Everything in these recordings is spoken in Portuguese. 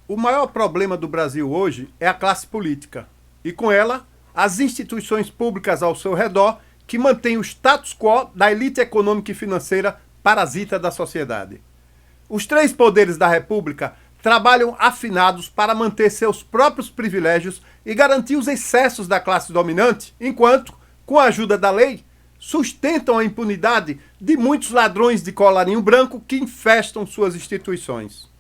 O maior problema do Brasil hoje é a classe política e, com ela, as instituições públicas ao seu redor que mantêm o status quo da elite econômica e financeira parasita da sociedade. Os três poderes da República trabalham afinados para manter seus próprios privilégios e garantir os excessos da classe dominante, enquanto, com a ajuda da lei, sustentam a impunidade de muitos ladrões de colarinho branco que infestam suas instituições.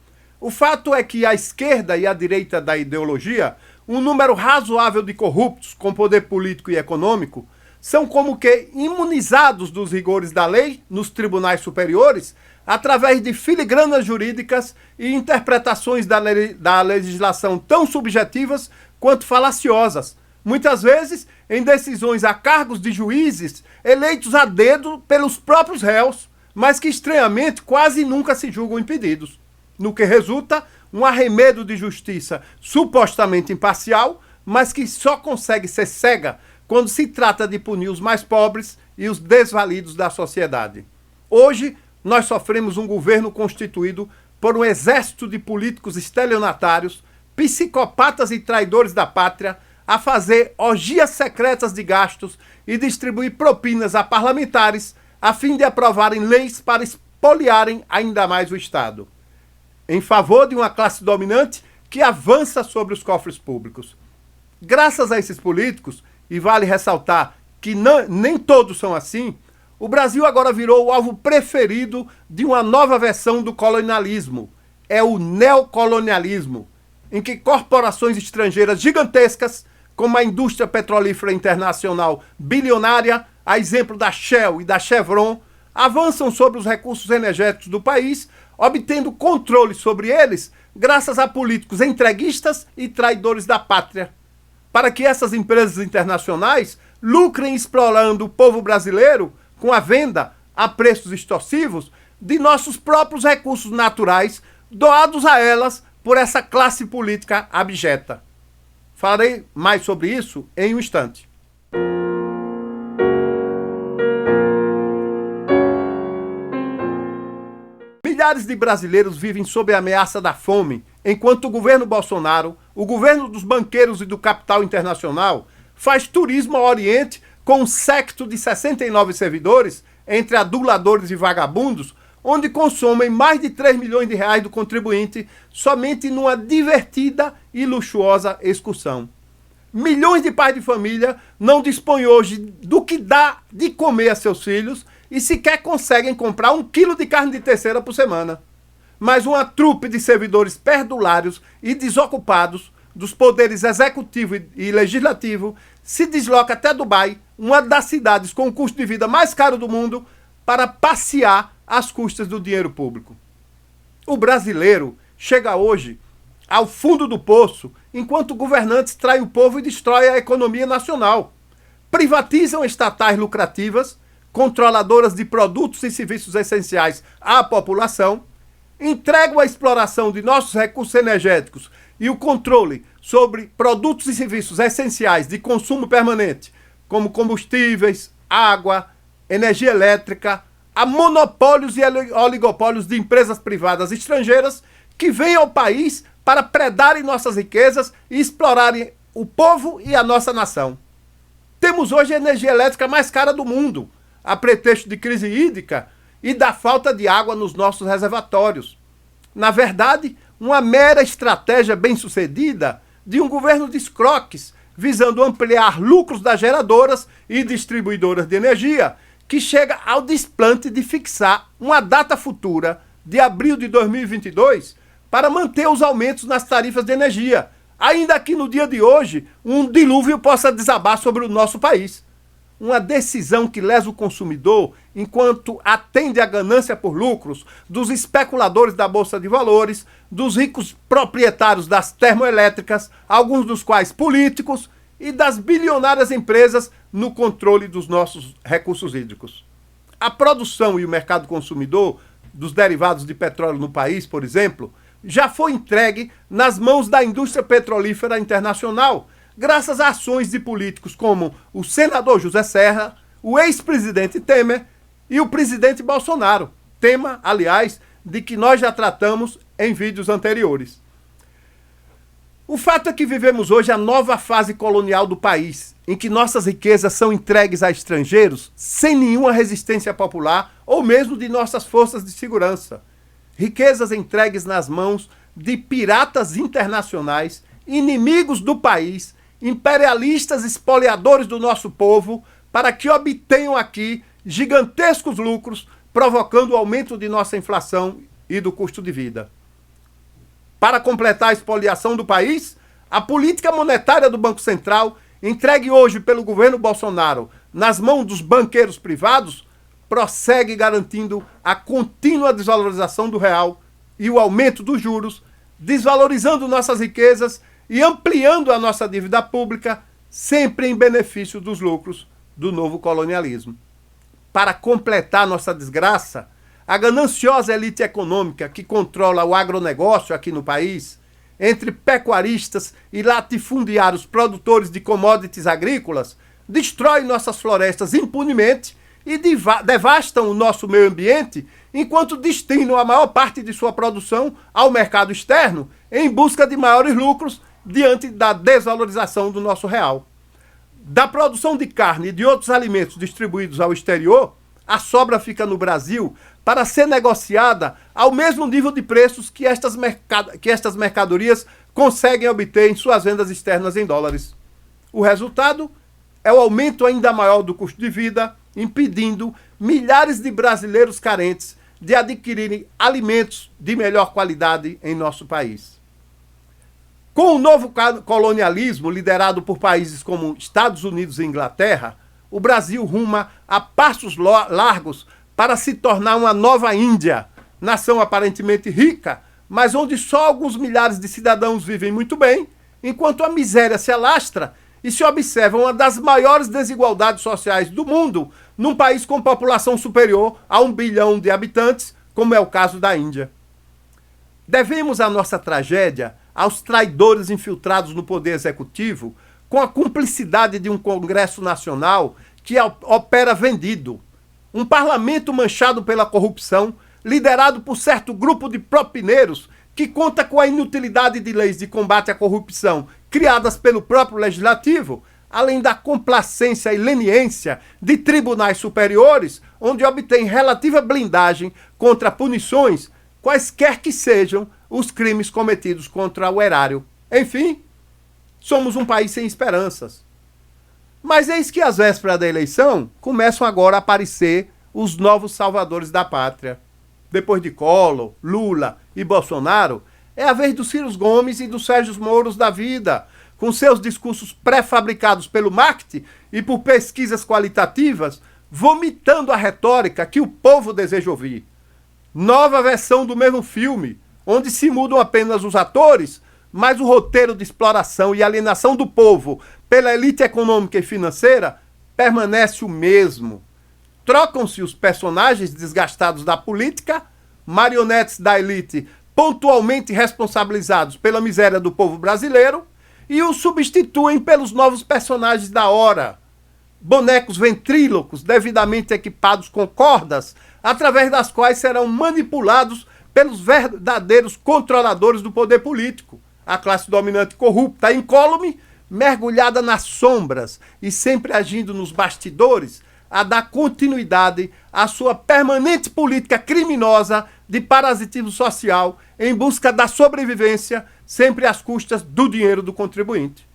O fato é que a esquerda e a direita da ideologia, um número razoável de corruptos com poder político e econômico, são como que imunizados dos rigores da lei nos tribunais superiores através de filigranas jurídicas e interpretações da legislação tão subjetivas quanto falaciosas, muitas vezes em decisões a cargos de juízes eleitos a dedo pelos próprios réus, mas que estranhamente quase nunca se julgam impedidos, no que resulta um arremedo de justiça supostamente imparcial, mas que só consegue ser cega quando se trata de punir os mais pobres e os desvalidos da sociedade. Hoje, nós sofremos um governo constituído por um exército de políticos estelionatários, psicopatas e traidores da pátria, a fazer orgias secretas de gastos e distribuir propinas a parlamentares a fim de aprovarem leis para espoliarem ainda mais o Estado, em favor de uma classe dominante que avança sobre os cofres públicos. Graças a esses políticos, e vale ressaltar que nem todos são assim, o Brasil agora virou o alvo preferido de uma nova versão do colonialismo. É o neocolonialismo, em que corporações estrangeiras gigantescas, como a indústria petrolífera internacional bilionária, a exemplo da Shell e da Chevron, avançam sobre os recursos energéticos do país, obtendo controle sobre eles graças a políticos entreguistas e traidores da pátria, para que essas empresas internacionais lucrem explorando o povo brasileiro com a venda a preços extorsivos de nossos próprios recursos naturais doados a elas por essa classe política abjeta. Falarei mais sobre isso em um instante. Milhares de brasileiros vivem sob a ameaça da fome, enquanto o governo Bolsonaro, o governo dos banqueiros e do capital internacional, faz turismo ao Oriente com um séquito de 69 servidores, entre aduladores e vagabundos, onde consomem mais de 3 milhões de reais do contribuinte somente numa divertida e luxuosa excursão. Milhões de pais de família não dispõem hoje do que dá de comer a seus filhos e sequer conseguem comprar 1 quilo de carne de terceira por semana. Mas uma trupe de servidores perdulários e desocupados dos poderes executivo e legislativo se desloca até Dubai, uma das cidades com o custo de vida mais caro do mundo, para passear às custas do dinheiro público. O brasileiro chega hoje ao fundo do poço enquanto governantes traem o povo e destroem a economia nacional. Privatizam estatais lucrativas, controladoras de produtos e serviços essenciais à população, entregam a exploração de nossos recursos energéticos e o controle sobre produtos e serviços essenciais de consumo permanente, como combustíveis, água, energia elétrica, a monopólios e oligopólios de empresas privadas estrangeiras que vêm ao país para predarem nossas riquezas e explorarem o povo e a nossa nação. Temos hoje a energia elétrica mais cara do mundo, a pretexto de crise hídrica e da falta de água nos nossos reservatórios. Na verdade, uma mera estratégia bem-sucedida de um governo de escroques, visando ampliar lucros das geradoras e distribuidoras de energia, que chega ao desplante de fixar uma data futura de abril de 2022 para manter os aumentos nas tarifas de energia, ainda que no dia de hoje um dilúvio possa desabar sobre o nosso país. Uma decisão que lesa o consumidor enquanto atende à ganância por lucros dos especuladores da Bolsa de Valores, dos ricos proprietários das termoelétricas, alguns dos quais políticos, e das bilionárias empresas no controle dos nossos recursos hídricos. A produção e o mercado consumidor dos derivados de petróleo no país, por exemplo, já foi entregue nas mãos da indústria petrolífera internacional, graças a ações de políticos como o senador José Serra, o ex-presidente Temer e o presidente Bolsonaro, tema, aliás, de que nós já tratamos em vídeos anteriores. O fato é que vivemos hoje a nova fase colonial do país, em que nossas riquezas são entregues a estrangeiros sem nenhuma resistência popular ou mesmo de nossas forças de segurança. Riquezas entregues nas mãos de piratas internacionais, inimigos do país, imperialistas espoliadores do nosso povo, para que obtenham aqui gigantescos lucros, provocando o aumento de nossa inflação e do custo de vida. Para completar a expoliação do país, a política monetária do Banco Central, entregue hoje pelo governo Bolsonaro nas mãos dos banqueiros privados, prossegue garantindo a contínua desvalorização do real e o aumento dos juros, desvalorizando nossas riquezas e ampliando a nossa dívida pública, sempre em benefício dos lucros do novo colonialismo. Para completar nossa desgraça, a gananciosa elite econômica que controla o agronegócio aqui no país, entre pecuaristas e latifundiários produtores de commodities agrícolas, destrói nossas florestas impunemente e devastam o nosso meio ambiente, enquanto destinam a maior parte de sua produção ao mercado externo em busca de maiores lucros diante da desvalorização do nosso real. Da produção de carne e de outros alimentos distribuídos ao exterior, a sobra fica no Brasil para ser negociada ao mesmo nível de preços que estas mercadorias conseguem obter em suas vendas externas em dólares. O resultado é o aumento ainda maior do custo de vida, impedindo milhares de brasileiros carentes de adquirirem alimentos de melhor qualidade em nosso país. Com o novo colonialismo liderado por países como Estados Unidos e Inglaterra, o Brasil ruma a passos largos para se tornar uma nova Índia, nação aparentemente rica, mas onde só alguns milhares de cidadãos vivem muito bem, enquanto a miséria se alastra e se observa uma das maiores desigualdades sociais do mundo, num país com população superior a 1 bilhão de habitantes, como é o caso da Índia. Devemos a nossa tragédia aos traidores infiltrados no poder executivo, com a cumplicidade de um Congresso Nacional que opera vendido, um parlamento manchado pela corrupção, liderado por certo grupo de propineiros que conta com a inutilidade de leis de combate à corrupção criadas pelo próprio Legislativo, além da complacência e leniência de tribunais superiores, onde obtém relativa blindagem contra punições, quaisquer que sejam os crimes cometidos contra o erário. Enfim, somos um país sem esperanças. Mas eis que às vésperas da eleição começam agora a aparecer os novos salvadores da pátria. Depois de Collor, Lula e Bolsonaro, é a vez dos Ciro Gomes e dos Sérgio Moros da vida, com seus discursos pré-fabricados pelo marketing e por pesquisas qualitativas, vomitando a retórica que o povo deseja ouvir. Nova versão do mesmo filme, onde se mudam apenas os atores, mas o roteiro de exploração e alienação do povo pela elite econômica e financeira permanece o mesmo. Trocam-se os personagens desgastados da política, marionetes da elite pontualmente responsabilizados pela miséria do povo brasileiro, e os substituem pelos novos personagens da hora. Bonecos ventrílocos devidamente equipados com cordas, através das quais serão manipulados pelos verdadeiros controladores do poder político, a classe dominante corrupta, incólume, mergulhada nas sombras e sempre agindo nos bastidores, a dar continuidade à sua permanente política criminosa de parasitismo social em busca da sobrevivência, sempre às custas do dinheiro do contribuinte.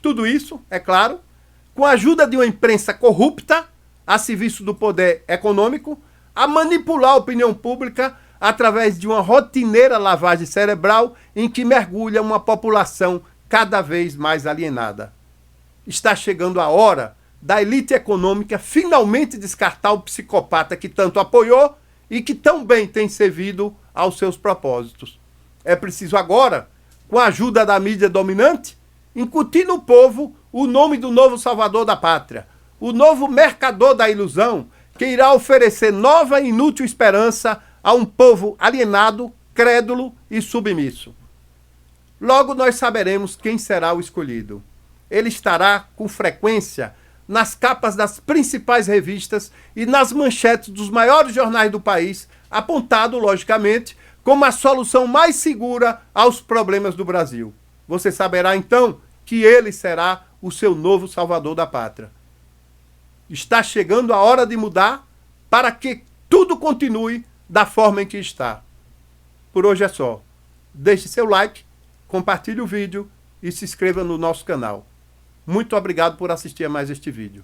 Tudo isso, é claro, com a ajuda de uma imprensa corrupta, a serviço do poder econômico, a manipular a opinião pública através de uma rotineira lavagem cerebral em que mergulha uma população cada vez mais alienada. Está chegando a hora da elite econômica finalmente descartar o psicopata que tanto apoiou e que tão bem tem servido aos seus propósitos. É preciso agora, com a ajuda da mídia dominante, incutir no povo o nome do novo salvador da pátria, o novo mercador da ilusão, que irá oferecer nova e inútil esperança a um povo alienado, crédulo e submisso. Logo nós saberemos quem será o escolhido. Ele estará, com frequência, nas capas das principais revistas e nas manchetes dos maiores jornais do país, apontado, logicamente, como a solução mais segura aos problemas do Brasil. você saberá então que ele será o seu novo salvador da pátria. Está chegando a hora de mudar para que tudo continue da forma em que está. Por hoje é só. Deixe seu like, compartilhe o vídeo e se inscreva no nosso canal. Muito obrigado por assistir a mais este vídeo.